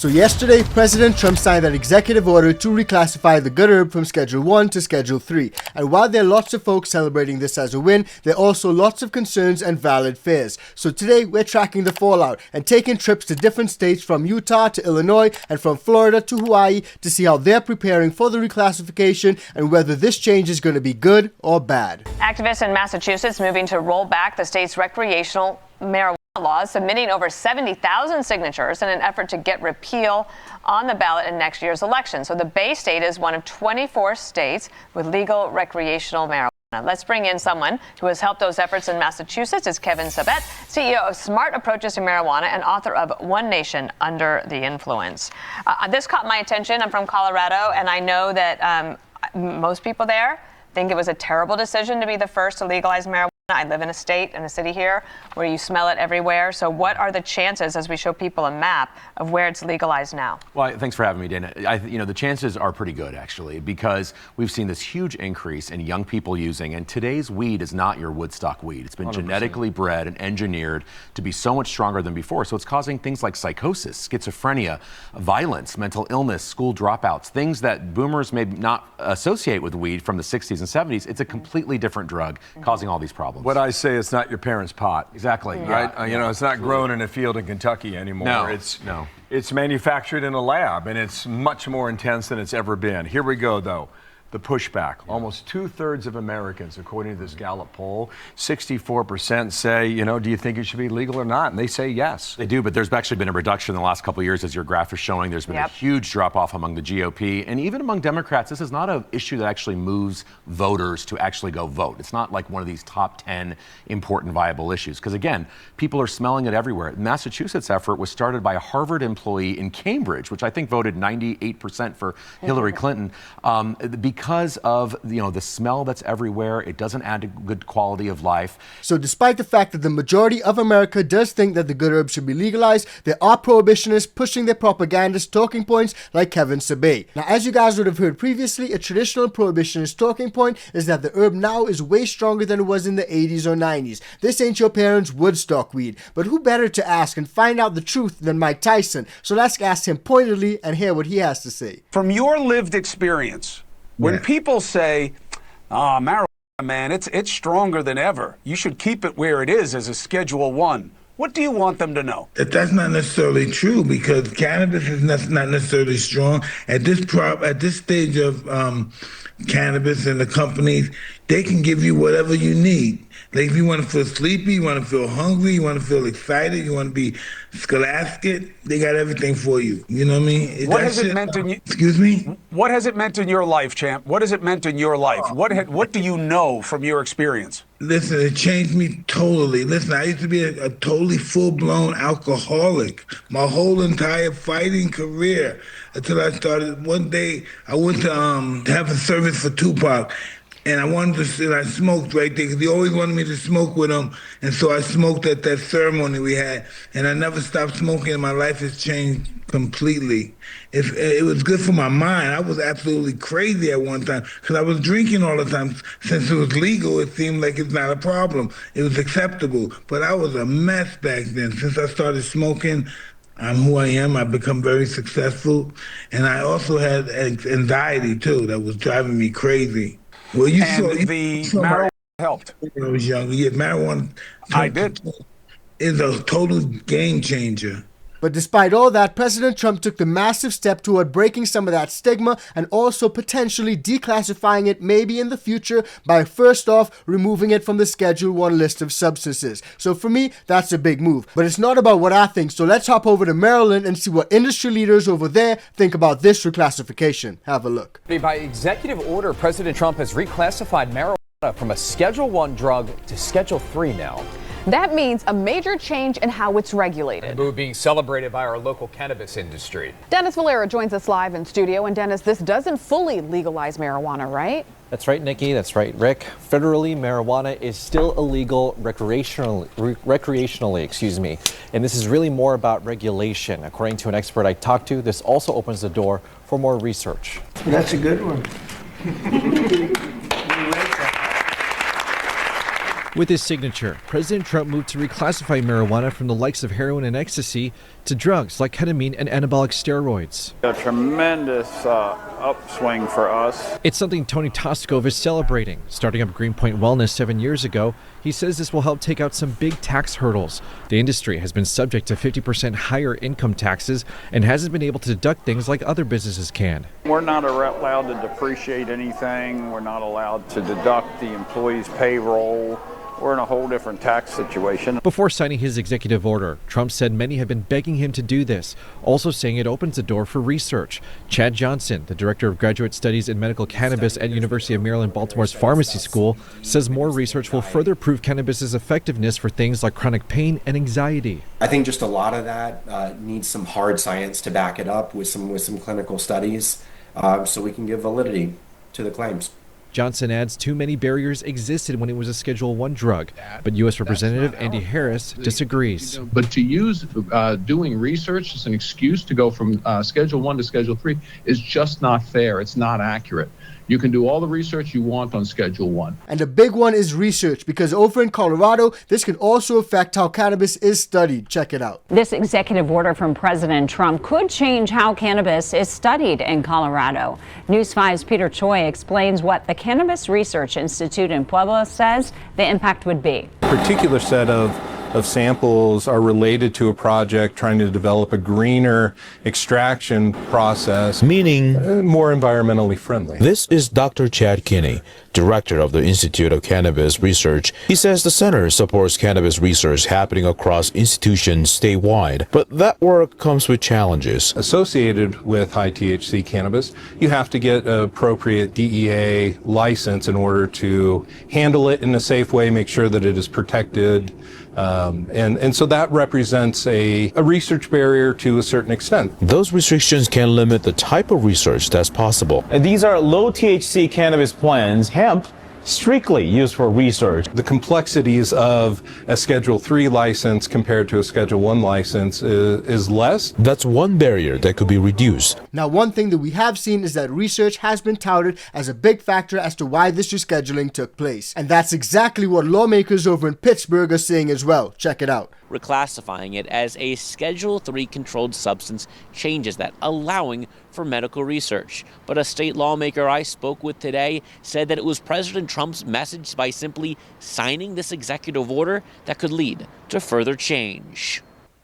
So yesterday, President Trump signed an executive order to reclassify the good herb from Schedule 1 to Schedule 3. And while there are lots of folks celebrating this as a win, there are also lots of concerns and valid fears. So today, we're tracking the fallout and taking trips to different states from Utah to Illinois and from Florida to Hawaii to see how they're preparing for the reclassification and whether this change is going to be good or bad. Activists in Massachusetts moving to roll back the state's recreational marijuana laws, submitting over 70,000 signatures in an effort to get repeal on the ballot in next year's election. So the Bay State is one of 24 states with legal recreational marijuana. Let's bring in someone who has helped those efforts in Massachusetts. It's Kevin Sabet, CEO of Smart Approaches to Marijuana and author of One Nation Under the Influence. This caught my attention. I'm from Colorado, and I know that most people there think it was a terrible decision to be the first to legalize marijuana. I live in a state, in a city here, where you smell it everywhere. So what are the chances, as we show people a map, of where it's legalized now? Well, thanks for having me, Dana. The chances are pretty good, actually, because we've seen this huge increase in young people using, and today's weed is not your Woodstock weed. It's been 100%. Genetically bred and engineered to be so much stronger than before. So it's causing things like psychosis, schizophrenia, violence, mental illness, school dropouts, things that boomers may not associate with weed from the 60s and 70s. It's a completely different drug causing all these problems. What I say, it's not your parents' pot. Exactly. Right? It's not grown in a field in Kentucky anymore. No. It's manufactured in a lab, and it's much more intense than it's ever been. Here we go, though. The pushback. Almost 2/3 of Americans, according to this Gallup poll, 64% say, do you think it should be legal or not? And they say yes. They do, but there's actually been a reduction in the last couple of years, as your graph is showing. There's been a huge drop-off among the GOP, and even among Democrats. This is not an issue that actually moves voters to actually go vote. It's not like one of these top 10 important viable issues, because again, people are smelling it everywhere. The Massachusetts effort was started by a Harvard employee in Cambridge, which I think voted 98% for Hillary Clinton, because of the smell that's everywhere. It doesn't add to good quality of life. So despite the fact that the majority of America does think that the good herb should be legalized, there are prohibitionists pushing their propagandist talking points like Kevin Sabet. Now, as you guys would have heard previously, a traditional prohibitionist talking point is that the herb now is way stronger than it was in the 80s or 90s. This ain't your parents' Woodstock weed. But who better to ask and find out the truth than Mike Tyson? So let's ask him pointedly and hear what he has to say. From your lived experience, when people say, marijuana, man, it's stronger than ever, you should keep it where it is as a Schedule 1. What do you want them to know? That's not necessarily true, because cannabis is not necessarily strong. At this stage of cannabis and the companies, they can give you whatever you need. Like if you want to feel sleepy, you want to feel hungry, you want to feel excited, you want to be scholastic, they got everything for you. You know what I mean? What has it meant in you? Excuse me? What has it meant in your life, champ? What has it meant in your life? What do you know from your experience? Listen, it changed me totally. Listen, I used to be a totally full-blown alcoholic my whole entire fighting career until I started. One day, I went to have a service for Tupac, and I smoked right there because he always wanted me to smoke with him. And so I smoked at that ceremony we had, and I never stopped smoking, and my life has changed completely. It was good for my mind. I was absolutely crazy at one time because I was drinking all the time. Since it was legal, it seemed like it's not a problem. It was acceptable. But I was a mess back then. Since I started smoking, I'm who I am. I've become very successful. And I also had anxiety, too, that was driving me crazy. Well, the marijuana helped. When I was younger, yeah, marijuana. I did. Is a total game changer. But despite all that, President Trump took the massive step toward breaking some of that stigma and also potentially declassifying it maybe in the future by first off removing it from the Schedule 1 list of substances. So for me, that's a big move. But it's not about what I think, so let's hop over to Maryland and see what industry leaders over there think about this reclassification. Have a look. By executive order, President Trump has reclassified marijuana from a Schedule 1 drug to Schedule 3 now. That means a major change in how it's regulated. A move being celebrated by our local cannabis industry. Dennis Valera joins us live in studio. And Dennis, this doesn't fully legalize marijuana, right? That's right, Nikki. That's right, Rick. Federally, marijuana is still illegal recreationally, and this is really more about regulation. According to an expert I talked to, this also opens the door for more research. That's a good one. With his signature, President Trump moved to reclassify marijuana from the likes of heroin and ecstasy to drugs like ketamine and anabolic steroids. A tremendous upswing for us. It's something Tony Toskov is celebrating. Starting up Greenpoint Wellness 7 years ago, he says this will help take out some big tax hurdles. The industry has been subject to 50% higher income taxes and hasn't been able to deduct things like other businesses can. We're not allowed to depreciate anything. We're not allowed to deduct the employee's payroll. We're in a whole different tax situation. Before signing his executive order, Trump said many have been begging him to do this, also saying it opens the door for research. Chad Johnson, the director of graduate studies in medical cannabis at University of Maryland Baltimore's Pharmacy School, says more research will further prove cannabis's effectiveness for things like chronic pain and anxiety. I think just a lot of that needs some hard science to back it up with some clinical studies, so we can give validity to the claims. Johnson adds too many barriers existed when it was a Schedule I drug, but U.S. Representative Andy Harris disagrees. But to use doing research as an excuse to go from Schedule I to Schedule III is just not fair. It's not accurate. You can do all the research you want on Schedule I. And the big one is research, because over in Colorado, this can also affect how cannabis is studied. Check it out. This executive order from President Trump could change how cannabis is studied in Colorado. News 5's Peter Choi explains what the Cannabis Research Institute in Puebla says the impact would be. A particular set of samples are related to a project trying to develop a greener extraction process, meaning more environmentally friendly. This is Dr. Chad Kinney, director of the Institute of Cannabis Research. He says the center supports cannabis research happening across institutions statewide, but that work comes with challenges. Associated with high THC cannabis, you have to get an appropriate DEA license in order to handle it in a safe way, make sure that it is protected. And so that represents a research barrier to a certain extent. Those restrictions can limit the type of research that's possible. These are low THC cannabis plants, hemp, strictly used for research. The complexities of a Schedule III license compared to a Schedule I license is less. That's one barrier that could be reduced. Now, one thing that we have seen is that research has been touted as a big factor as to why this rescheduling took place. And that's exactly what lawmakers over in Pittsburgh are saying as well. Check it out. Reclassifying it as a Schedule III controlled substance changes that, allowing for medical research. But a state lawmaker I spoke with today said that it was President Trump's message by simply signing this executive order that could lead to further change.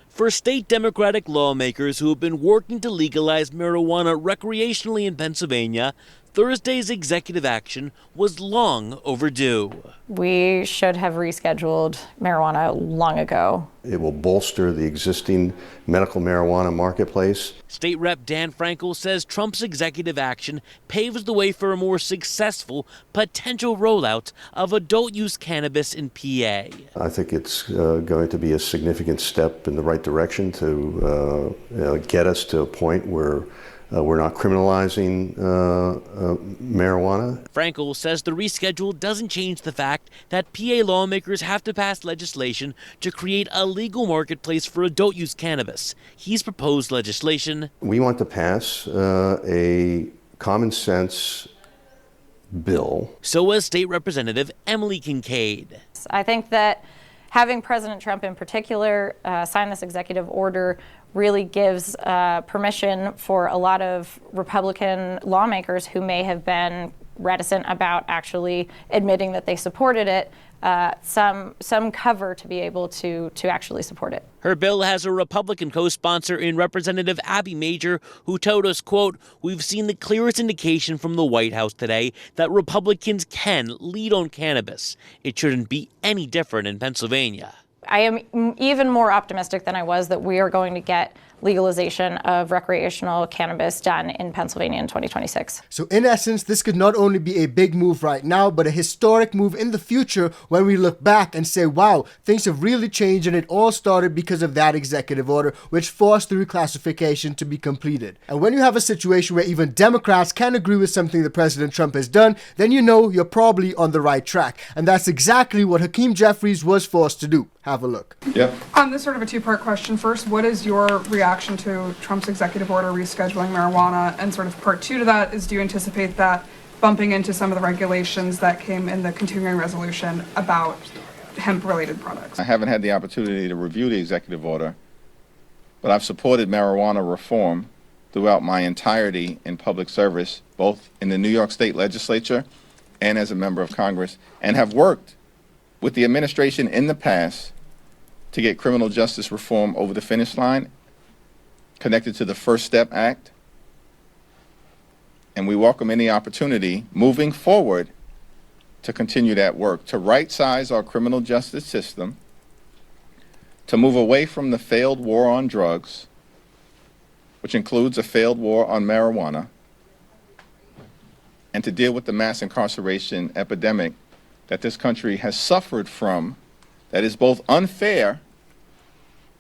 For state Democratic lawmakers who have been working to legalize marijuana recreationally in Pennsylvania, Thursday's executive action was long overdue. We should have rescheduled marijuana long ago. It will bolster the existing medical marijuana marketplace. State Rep Dan Frankel says Trump's executive action paves the way for a more successful potential rollout of adult-use cannabis in PA. I think it's going to be a significant step in the right direction to get us to a point where we're not criminalizing marijuana. Frankel says the reschedule doesn't change the fact that PA lawmakers have to pass legislation to create a legal marketplace for adult-use cannabis. He's proposed legislation. We want to pass a common sense bill. So was State Representative Emily Kincaid. I think that having President Trump in particular sign this executive order really gives permission for a lot of Republican lawmakers who may have been reticent about actually admitting that they supported it, some cover to be able to actually support it. Her bill has a Republican co-sponsor in Representative Abby Major, who told us, quote, "We've seen the clearest indication from the White House today that Republicans can lead on cannabis. It shouldn't be any different in Pennsylvania." I am even more optimistic than I was that we are going to get legalization of recreational cannabis done in Pennsylvania in 2026. So in essence, this could not only be a big move right now, but a historic move in the future when we look back and say, wow, things have really changed, and it all started because of that executive order, which forced the reclassification to be completed. And when you have a situation where even Democrats can agree with something that President Trump has done, then you know you're probably on the right track. And that's exactly what Hakeem Jeffries was forced to do. Have a look. Yep. This is sort of a two-part question. First, what is your reaction to Trump's executive order rescheduling marijuana? And sort of part two to that is, do you anticipate that bumping into some of the regulations that came in the continuing resolution about hemp-related products. I haven't had the opportunity to review the executive order, but I've supported marijuana reform throughout my entirety in public service, both in the New York State Legislature and as a member of Congress, and have worked with the administration in the past to get criminal justice reform over the finish line, connected to the First Step Act. And we welcome any opportunity moving forward to continue that work, to right-size our criminal justice system, to move away from the failed war on drugs, which includes a failed war on marijuana, and to deal with the mass incarceration epidemic that this country has suffered from, that is both unfair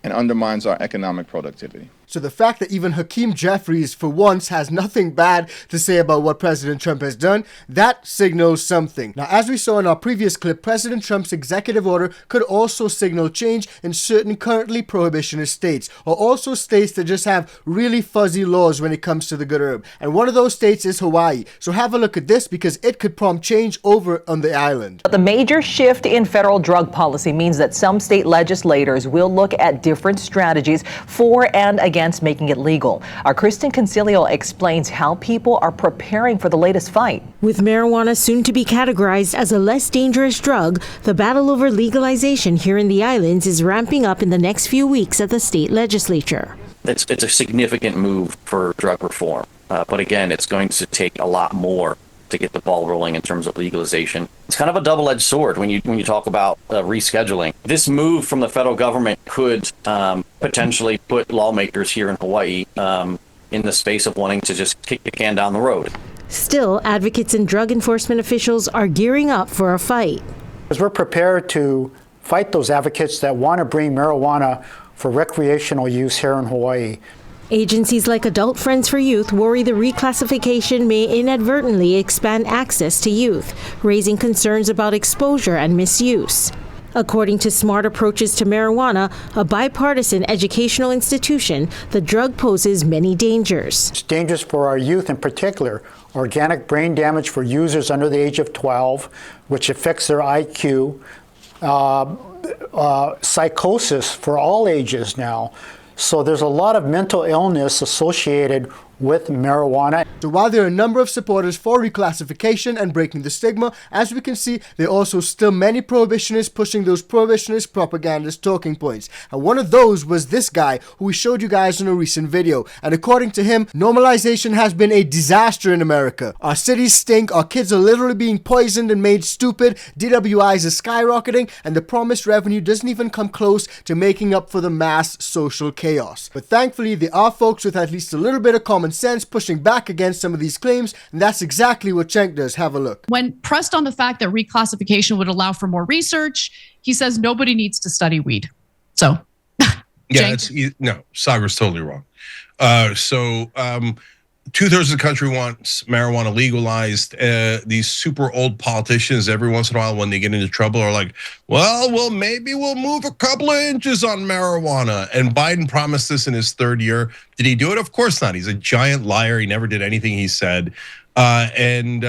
and undermines our economic productivity. So the fact that even Hakeem Jeffries, for once, has nothing bad to say about what President Trump has done, that signals something. Now, as we saw in our previous clip, President Trump's executive order could also signal change in certain currently prohibitionist states, or also states that just have really fuzzy laws when it comes to the good herb. And one of those states is Hawaii. So have a look at this, because it could prompt change over on the island. The major shift in federal drug policy means that some state legislators will look at different strategies for and against making it legal. Our Kristen Concilio explains how people are preparing for the latest fight. With marijuana soon to be categorized as a less dangerous drug, the battle over legalization here in the islands is ramping up in the next few weeks at the state legislature. It's a significant move for drug reform, but again, it's going to take a lot more to get the ball rolling in terms of legalization. It's kind of a double-edged sword when you talk about rescheduling. This move from the federal government could potentially put lawmakers here in Hawaii in the space of wanting to just kick the can down the road. Still, advocates and drug enforcement officials are gearing up for a fight. As we're prepared to fight those advocates that want to bring marijuana for recreational use here in Hawaii. Agencies like Adult Friends for Youth worry the reclassification may inadvertently expand access to youth, raising concerns about exposure and misuse. According to Smart Approaches to Marijuana, a bipartisan educational institution, the drug poses many dangers. It's dangerous for our youth in particular. Organic brain damage for users under the age of 12, which affects their IQ. Psychosis for all ages now. So there's a lot of mental illness associated with marijuana. So while there are a number of supporters for reclassification and breaking the stigma, as we can see, there are also still many prohibitionists pushing those prohibitionist propagandist talking points. And one of those was this guy who we showed you guys in a recent video. And according to him, normalization has been a disaster in America. Our cities stink, our kids are literally being poisoned and made stupid, DWIs are skyrocketing, and the promised revenue doesn't even come close to making up for the mass social chaos. But thankfully, there are folks with at least a little bit of common sense pushing back against some of these claims, and that's exactly what Cenk does. Have a look. When pressed on the fact that reclassification would allow for more research, he says nobody needs to study weed. So, yeah, no, Sagar's totally wrong. 2/3 of the country wants marijuana legalized. These super old politicians, every once in a while when they get into trouble, are like, well, maybe we'll move a couple of inches on marijuana. And Biden promised this in his third year. Did he do it? Of course not. He's a giant liar. He never did anything he said. And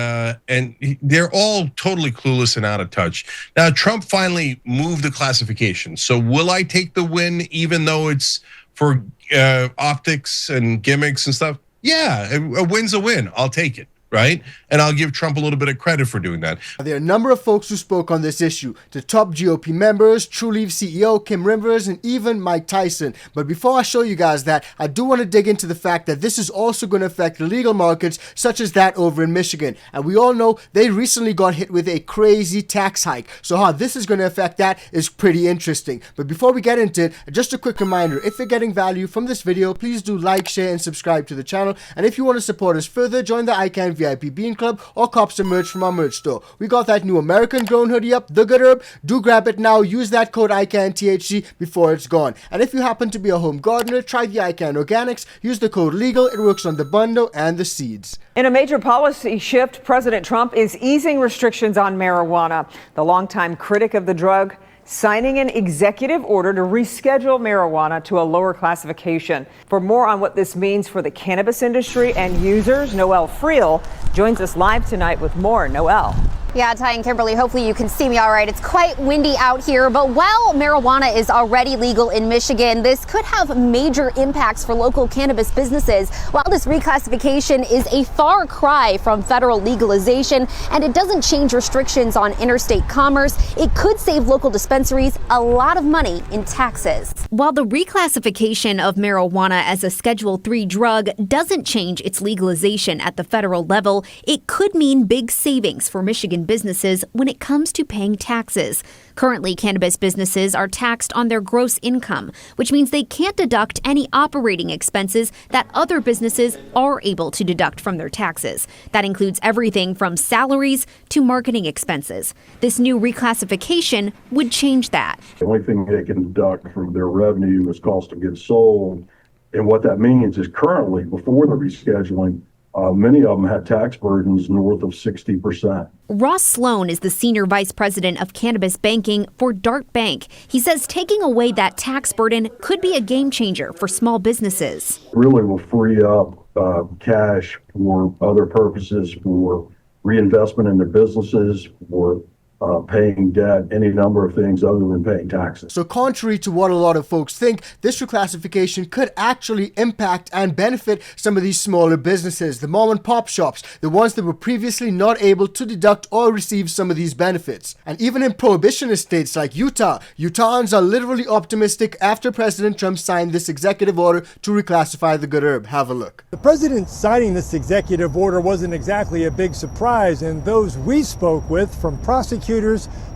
they're all totally clueless and out of touch. Now, Trump finally moved the classification. So will I take the win, even though it's for optics and gimmicks and stuff? Yeah, a win's a win. I'll take it, right? And I'll give Trump a little bit of credit for doing that. There are a number of folks who spoke on this issue. The top GOP members, TrueLeaf CEO Kim Rivers, and even Mike Tyson. But before I show you guys that, I do want to dig into the fact that this is also going to affect the legal markets, such as that over in Michigan. And we all know they recently got hit with a crazy tax hike. So how this is going to affect that is pretty interesting. But before we get into it, just a quick reminder, if you're getting value from this video, please do like, share, and subscribe to the channel. And if you want to support us further, join the ICANN VIP Bean Club or cop some merch from our merch store. We got that new American grown hoodie up, The Good Herb. Do grab it now. Use that code ICANNTHC before it's gone. And if you happen to be a home gardener, try the ICANN Organics. Use the code LEGAL. It works on the bundle and the seeds. In a major policy shift, President Trump is easing restrictions on marijuana. The longtime critic of the drug signing an executive order to reschedule marijuana to a lower classification. For more on what this means for the cannabis industry and users, Noel Friel joins us live tonight with more. Noel. Yeah, Ty and Kimberly, hopefully you can see me all right. It's quite windy out here, but while marijuana is already legal in Michigan, this could have major impacts for local cannabis businesses. While this reclassification is a far cry from federal legalization and it doesn't change restrictions on interstate commerce, it could save local dispensaries a lot of money in taxes. While the reclassification of marijuana as a Schedule III drug doesn't change its legalization at the federal level, it could mean big savings for Michigan businesses when it comes to paying taxes. Currently, cannabis businesses are taxed on their gross income, which means they can't deduct any operating expenses that other businesses are able to deduct from their taxes. That includes everything from salaries to marketing expenses. This new reclassification would change that. The only thing they can deduct from their revenue is cost of goods sold. And what that means is currently, before the rescheduling, many of them had tax burdens north of 60%. Ross Sloan is the Senior Vice President of Cannabis Banking for Dart Bank. He says taking away that tax burden could be a game changer for small businesses. Really will free up cash for other purposes, for reinvestment in their businesses, for paying debt, any number of things other than paying taxes. So contrary to what a lot of folks think, this reclassification could actually impact and benefit some of these smaller businesses, the mom and pop shops, the ones that were previously not able to deduct or receive some of these benefits. And even in prohibitionist states like Utah, Utahns are literally optimistic after President Trump signed this executive order to reclassify the good herb. Have a look. The president signing this executive order wasn't exactly a big surprise, and those we spoke with, from prosecutors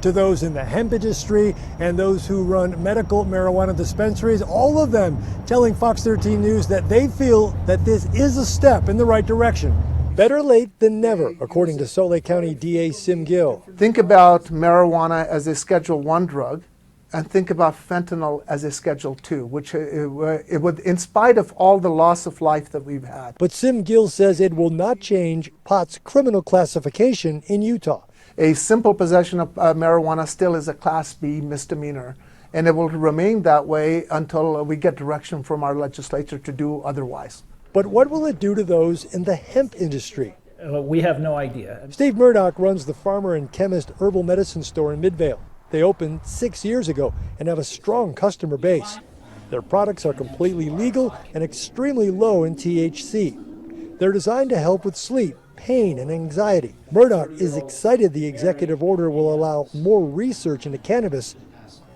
to those in the hemp industry and those who run medical marijuana dispensaries, all of them telling Fox 13 News that they feel that this is a step in the right direction. Better late than never, according to Salt Lake County DA Sim Gill. Think about marijuana as a Schedule I drug, and think about fentanyl as a Schedule II, which it would, in spite of all the loss of life that we've had. But Sim Gill says it will not change pot's criminal classification in Utah. A simple possession of marijuana still is a Class B misdemeanor, and it will remain that way until we get direction from our legislature to do otherwise. But what will it do to those in the hemp industry? We have no idea. Steve Murdoch runs the farmer and chemist herbal medicine store in Midvale. They opened 6 years ago and have a strong customer base. Their products are completely legal and extremely low in THC. They're designed to help with sleep, pain, and anxiety. Murdoch is excited the executive order will allow more research into cannabis,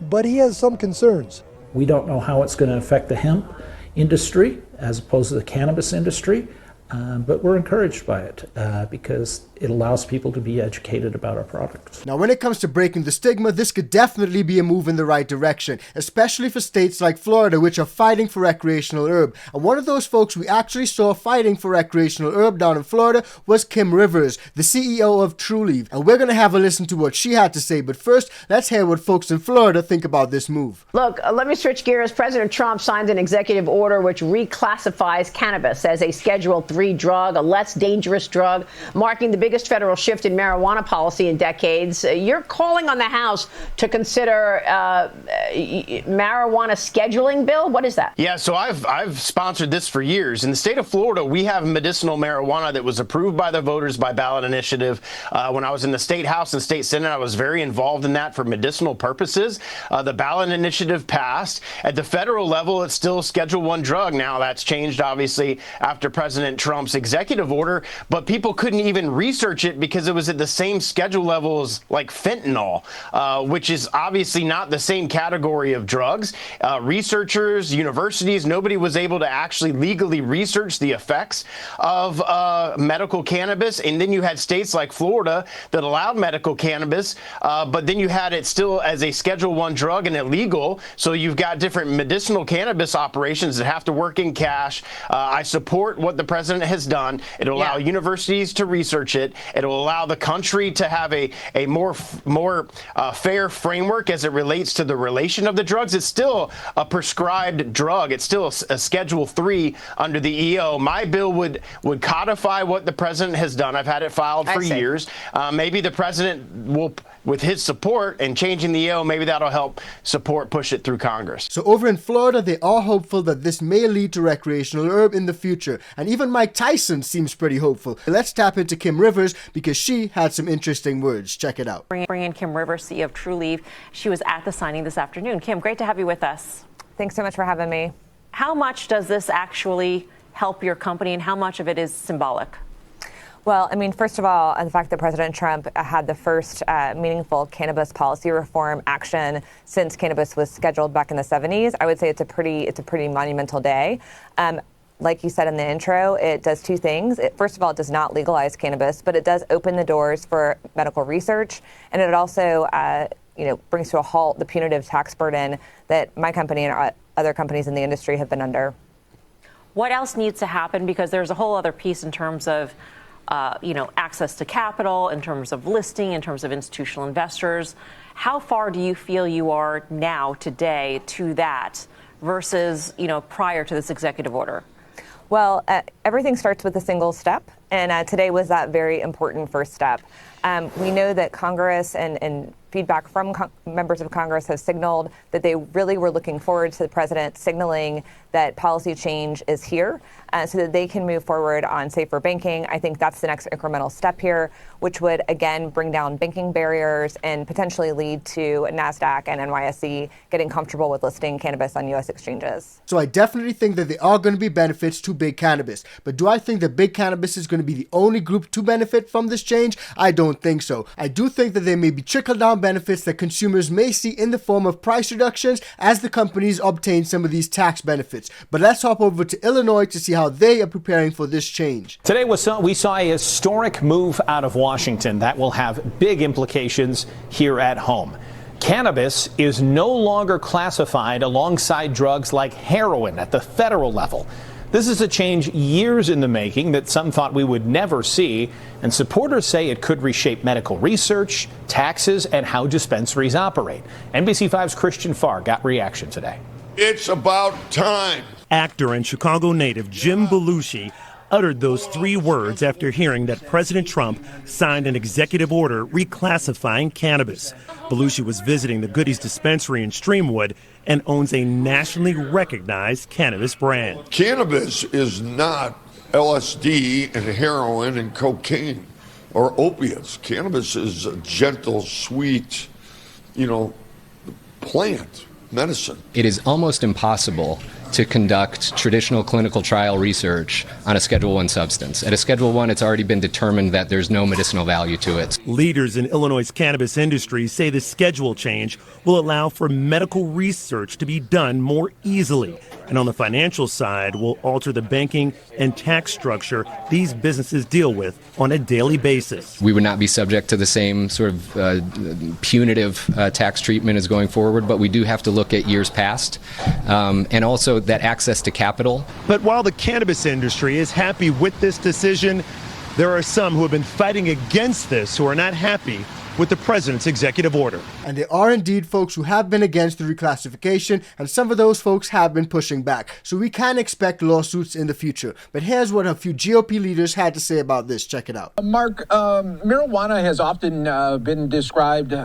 but he has some concerns. We don't know how it's going to affect the hemp industry as opposed to the cannabis industry, but we're encouraged by it because it allows people to be educated about our products. Now, when it comes to breaking the stigma, this could definitely be a move in the right direction, especially for states like Florida, which are fighting for recreational herb. And one of those folks we actually saw fighting for recreational herb down in Florida was Kim Rivers, the CEO of Trulieve. And we're going to have a listen to what she had to say. But first, let's hear what folks in Florida think about this move. Look, let me switch gears. President Trump signed an executive order which reclassifies cannabis as a Schedule III drug, a less dangerous drug, marking the biggest federal shift in marijuana policy in decades. You're calling on the House to consider marijuana scheduling bill. What is that? Yeah, so I've sponsored this for years. In the state of Florida, we have medicinal marijuana that was approved by the voters by ballot initiative. When I was in the state House and state Senate, I was very involved in that for medicinal purposes. The ballot initiative passed. At the federal level, it's still Schedule I drug. Now, that's changed, obviously, after President Trump's executive order, but people couldn't even research it because it was at the same schedule level as like fentanyl, which is obviously not the same category of drugs. Researchers, universities, nobody was able to actually legally research the effects of medical cannabis. And then you had states like Florida that allowed medical cannabis, but then you had it still as a Schedule I drug and illegal. So you've got different medicinal cannabis operations that have to work in cash. I support what the president has done. It'll allow universities to research it. It'll allow the country to have a more fair framework as it relates to the relation of the drugs. It's still a prescribed drug. It's still a Schedule III under the EO. My bill would codify what the president has done. I've had it filed for years. Maybe the president will, with his support and changing the EO, maybe that'll help push it through Congress. So over in Florida, they are hopeful that this may lead to recreational herb in the future. And even my Mike Tyson seems pretty hopeful. Let's tap into Kim Rivers because she had some interesting words. Check it out. Bring in Kim Rivers, CEO of TrueLeave. She was at the signing this afternoon. Kim, great to have you with us. Thanks so much for having me. How much does this actually help your company, and how much of it is symbolic? Well, I mean, first of all, the fact that President Trump had the first meaningful cannabis policy reform action since cannabis was scheduled back in the 70s, I would say it's a pretty monumental day. Like you said in the intro, it does two things. First of all, it does not legalize cannabis, but it does open the doors for medical research, and it also brings to a halt the punitive tax burden that my company and other companies in the industry have been under. What else needs to happen? Because there's a whole other piece in terms of access to capital, in terms of listing, in terms of institutional investors. How far do you feel you are now today to that versus, prior to this executive order? Well, everything starts with a single step, and today was that very important first step. We know that Congress and feedback from members of Congress have signaled that they really were looking forward to the president signaling that policy change is here so that they can move forward on safer banking. I think that's the next incremental step here, which would, again, bring down banking barriers and potentially lead to NASDAQ and NYSE getting comfortable with listing cannabis on U.S. exchanges. So I definitely think that there are going to be benefits to big cannabis. But do I think that big cannabis is going to be the only group to benefit from this change? I don't think so. I do think that there may be trickle-down benefits that consumers may see in the form of price reductions as the companies obtain some of these tax benefits. But let's hop over to Illinois to see how they are preparing for this change. Today we saw a historic move out of Washington that will have big implications here at home. Cannabis is no longer classified alongside drugs like heroin at the federal level. This is a change years in the making that some thought we would never see, and supporters say it could reshape medical research, taxes, and how dispensaries operate. NBC5's Christian Farr got reaction today. It's about time. Actor and Chicago native Jim Belushi uttered those three words after hearing that President Trump signed an executive order reclassifying cannabis. Belushi was visiting the Goodies dispensary in Streamwood and owns a nationally recognized cannabis brand. Cannabis is not LSD and heroin and cocaine or opiates. Cannabis is a gentle, sweet, plant, medicine. It is almost impossible to conduct traditional clinical trial research on a Schedule I substance. At a Schedule I, it's already been determined that there's no medicinal value to it. Leaders in Illinois' cannabis industry say the schedule change will allow for medical research to be done more easily. And on the financial side, will alter the banking and tax structure these businesses deal with on a daily basis. We would not be subject to the same sort of punitive tax treatment as going forward, but we do have to look at years past and also that access to capital. But while the cannabis industry is happy with this decision, there are some who have been fighting against this who are not happy with the president's executive order. And there are indeed folks who have been against the reclassification, and some of those folks have been pushing back. So we can expect lawsuits in the future. But here's what a few GOP leaders had to say about this. Check it out. Mark, marijuana has often been described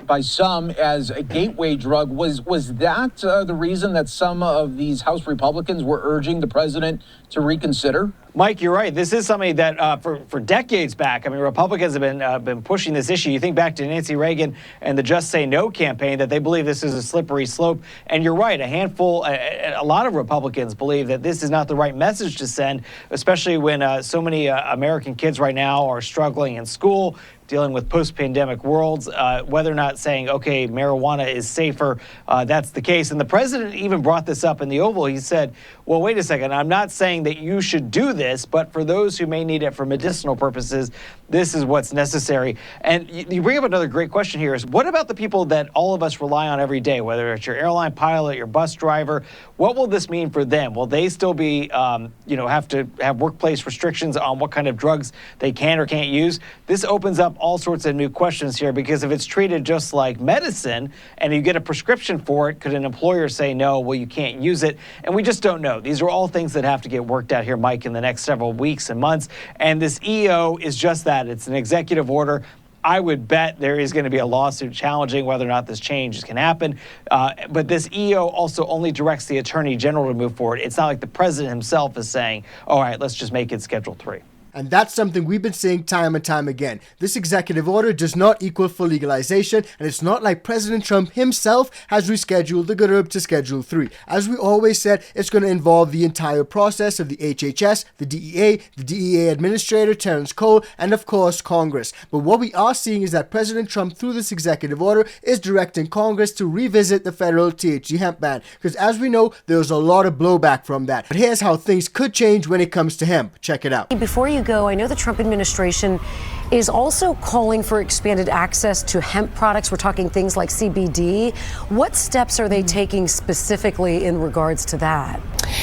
by some as a gateway drug. Was that the reason that some of these House Republicans were urging the president to reconsider? Mike, you're right. This is something that for decades back, Republicans have been pushing this issue. You think back to Nancy Reagan and the Just Say No campaign, that they believe this is a slippery slope. And you're right, a lot of Republicans believe that this is not the right message to send, especially when so many American kids right now are struggling in school, dealing with post-pandemic worlds, whether or not saying, okay, marijuana is safer, that's the case. And the president even brought this up in the Oval. He said, well, wait a second, I'm not saying that you should do this, but for those who may need it for medicinal purposes, this is what's necessary. And you bring up another great question here is, what about the people that all of us rely on every day, whether it's your airline pilot, your bus driver? What will this mean for them? Will they still be, have to have workplace restrictions on what kind of drugs they can or can't use? This opens up all sorts of new questions here, because if it's treated just like medicine and you get a prescription for it, could an employer say, no, well, you can't use it? And we just don't know. These are all things that have to get worked out here, Mike, in the next several weeks and months. And this EO is just that. It's an executive order. I would bet there is going to be a lawsuit challenging whether or not this change can happen. But this EO also only directs the Attorney General to move forward. It's not like the president himself is saying, all right, let's just make it Schedule 3. And that's something we've been saying time and time again. This executive order does not equal full legalization, and it's not like President Trump himself has rescheduled the good herb to Schedule 3. As we always said, it's going to involve the entire process of the HHS, the DEA administrator, Terrence Cole, and of course, Congress. But what we are seeing is that President Trump, through this executive order, is directing Congress to revisit the federal THC hemp ban. Because as we know, there's a lot of blowback from that. But here's how things could change when it comes to hemp. Check it out. Before you go, I know the Trump administration is also calling for expanded access to hemp products. We're talking things like CBD. What steps are they taking specifically in regards to that?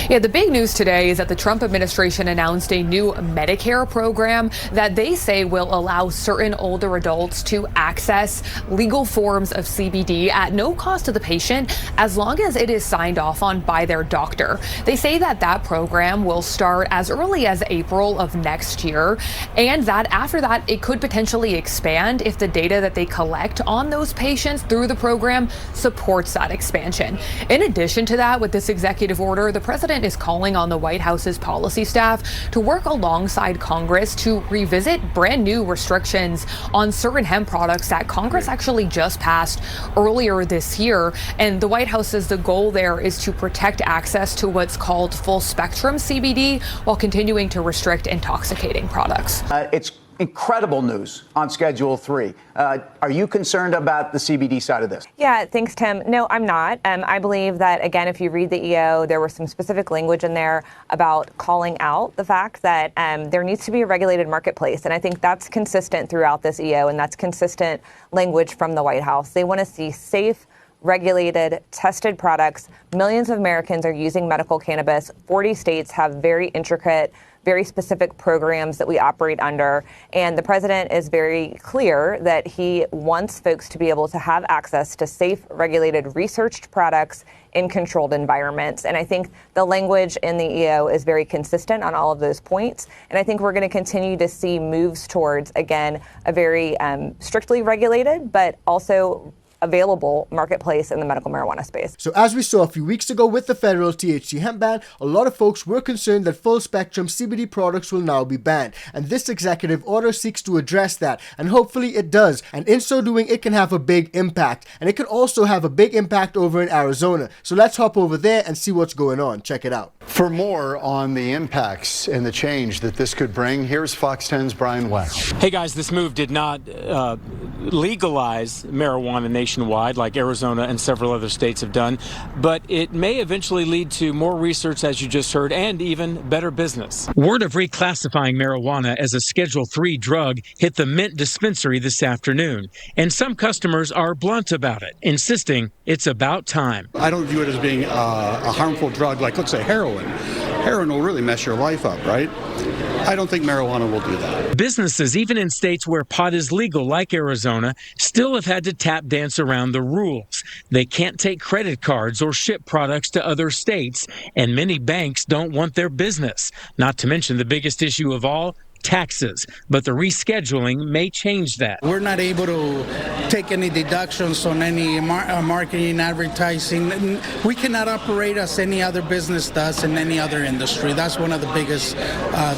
Yeah, the big news today is that the Trump administration announced a new Medicare program that they say will allow certain older adults to access legal forms of CBD at no cost to the patient as long as it is signed off on by their doctor. They say that that program will start as early as April of next year, and that after that, it could potentially expand if the data that they collect on those patients through the program supports that expansion. In addition to that, with this executive order, the president is calling on the White House's policy staff to work alongside Congress to revisit brand new restrictions on certain hemp products that Congress actually just passed earlier this year. And the White House says the goal there is to protect access to what's called full spectrum CBD while continuing to restrict intoxicating products. It's incredible news on Schedule 3. Are you concerned about the CBD side of this? Yeah, thanks, Tim. No, I'm not. I believe that, again, if you read the EO, there was some specific language in there about calling out the fact that there needs to be a regulated marketplace. And I think that's consistent throughout this EO, and that's consistent language from the White House. They want to see safe, regulated, tested products. Millions of Americans are using medical cannabis. 40 states have very intricate, very specific programs that we operate under. And the president is very clear that he wants folks to be able to have access to safe, regulated, researched products in controlled environments. And I think the language in the EO is very consistent on all of those points. And I think we're going to continue to see moves towards, again, a very strictly regulated, but also available marketplace in the medical marijuana space. So as we saw a few weeks ago with the federal THC hemp ban, a lot of folks were concerned that full spectrum CBD products will now be banned. And this executive order seeks to address that. And hopefully it does. And in so doing, it can have a big impact. And it can also have a big impact over in Arizona. So let's hop over there and see what's going on. Check it out. For more on the impacts and the change that this could bring, here's Fox 10's Brian West. Hey guys, this move did not legalize marijuana nationwide like Arizona and several other states have done, but it may eventually lead to more research, as you just heard, and even better business. Word of reclassifying marijuana as a Schedule 3 drug hit the Mint dispensary this afternoon, and some customers are blunt about it, insisting it's about time. I don't view it as being a harmful drug like, let's say, heroin. Heroin will really mess your life up, right? I don't think marijuana will do that. Businesses, even in states where pot is legal, like Arizona, still have had to tap dance around the rules. They can't take credit cards or ship products to other states, and many banks don't want their business. Not to mention the biggest issue of all, taxes, but the rescheduling may change that. We're not able to take any deductions on any marketing, advertising. We cannot operate as any other business does in any other industry. That's one of the biggest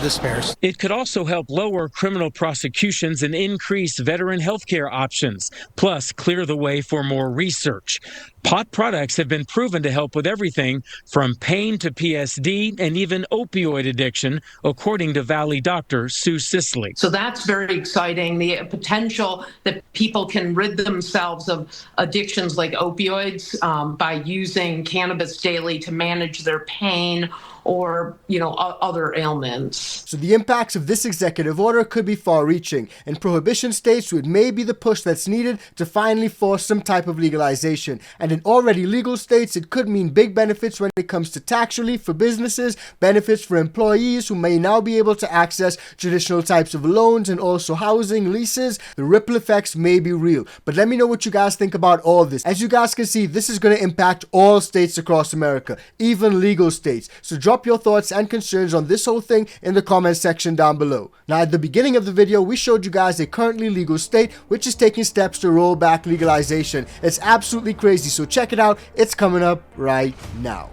despairs. It could also help lower criminal prosecutions and increase veteran health care options, plus clear the way for more research. Pot products have been proven to help with everything from pain to PSD and even opioid addiction, according to Valley doctor Sue Sisley. So that's very exciting. The potential that people can rid themselves of addictions like opioids by using cannabis daily to manage their pain or, other ailments. So the impacts of this executive order could be far-reaching. In prohibition states, it may be the push that's needed to finally force some type of legalization. And in already legal states, it could mean big benefits when it comes to tax relief for businesses, benefits for employees who may now be able to access traditional types of loans and also housing, leases. The ripple effects may be real. But let me know what you guys think about all this. As you guys can see, this is going to impact all states across America, even legal states. So drop drop your thoughts and concerns on this whole thing in the comment section down below. Now, at the beginning of the video, we showed you guys a currently legal state which is taking steps to roll back legalization. It's absolutely crazy, so check it out. It's coming up right now.